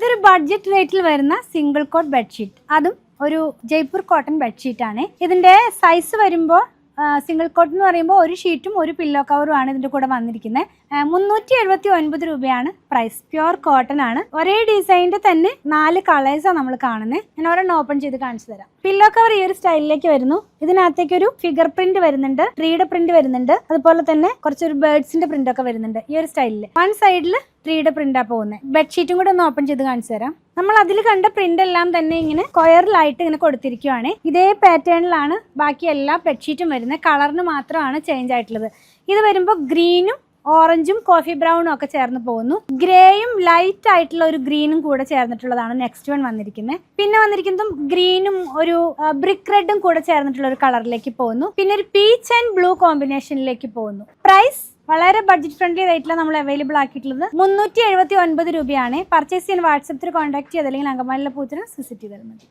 ഇതൊരു ബഡ്ജറ്റ് റേറ്റിൽ വരുന്ന സിംഗിൾ കോട്ട് ബെഡ്ഷീറ്റ്, അതും ഒരു ജയ്പൂർ കോട്ടൺ ബെഡ്ഷീറ്റ് ആണ്. ഇതിന്റെ സൈസ് വരുമ്പോൾ സിംഗിൾ കോട്ട് എന്ന് പറയുമ്പോൾ ഒരു ഷീറ്റും ഒരു പില്ലോ കവറും ആണ് ഇതിന്റെ കൂടെ വന്നിരിക്കുന്നത്. 379 രൂപയാണ് പ്രൈസ്. പ്യുവർ കോട്ടൺ ആണ്. ഒരേ ഡിസൈനിന്റെ തന്നെ 4 കളേഴ്സാണ് നമ്മൾ കാണുന്നത്. ഞാൻ ഒരെണ്ണം ഓപ്പൺ ചെയ്ത് കാണിച്ചു തരാം. പില്ലോ കവർ ഈ ഒരു സ്റ്റൈലിലേക്ക് വരുന്നു. ഇതിനകത്തേക്ക് ഒരു ഫിഗർ പ്രിന്റ് വരുന്നുണ്ട്, ട്രീയുടെ പ്രിന്റ് വരുന്നുണ്ട്, അതുപോലെ തന്നെ കുറച്ചൊരു ബേർഡ്സിന്റെ പ്രിന്റ് ഒക്കെ വരുന്നുണ്ട് ഈ ഒരു സ്റ്റൈലിൽ. വൺ സൈഡിൽ ട്രീയുടെ പ്രിന്റാ പോകുന്നത്. ബെഡ്ഷീറ്റും കൂടെ ഒന്ന് ഓപ്പൺ ചെയ്ത് കാണിച്ചു തരാം. നമ്മൾ അതിൽ കണ്ട പ്രിന്റ് എല്ലാം തന്നെ ഇങ്ങനെ സ്ക്വയറിലായിട്ട് ഇങ്ങനെ കൊടുത്തിരിക്കുകയാണ്. ഇതേ പാറ്റേണിലാണ് ബാക്കി എല്ലാ ബെഡ്ഷീറ്റും വരുന്നത്. കളറിന് മാത്രമാണ് ചേഞ്ച് ആയിട്ടുള്ളത്. ഇത് വരുമ്പോൾ ഗ്രീനും ഓറഞ്ചും കോഫി ബ്രൗണും ഒക്കെ ചേർന്ന് പോകുന്നു. ഗ്രേയും ലൈറ്റ് ആയിട്ടുള്ള ഒരു ഗ്രീനും കൂടെ ചേർന്നിട്ടുള്ളതാണ് നെക്സ്റ്റ് വൺ വന്നിരിക്കുന്നത്. പിന്നെ വന്നിരിക്കുന്നതും ഗ്രീനും ഒരു ബ്രിക്ക് റെഡും കൂടെ ചേർന്നിട്ടുള്ള ഒരു കളറിലേക്ക് പോകുന്നു. പിന്നെ ഒരു പീച്ച് ആൻഡ് ബ്ലൂ കോമ്പിനേഷനിലേക്ക് പോകുന്നു. പ്രൈസ് വളരെ ബഡ്ജറ്റ് ഫ്രണ്ട്ലി റേറ്റിലാണ് നമ്മൾ അവൈലബിൾ ആക്കിയിട്ടുള്ളത്. 379 രൂപയാണ്. പർച്ചേസ് ചെയ്യാൻ വാട്സപ്പിൽ കോൺടാക്ട് ചെയ്ത് അല്ലെങ്കിൽ അങ്കമാലിയിലെ പൂത്തിന് വിസിറ്റ് ചെയ്താൽ മതി.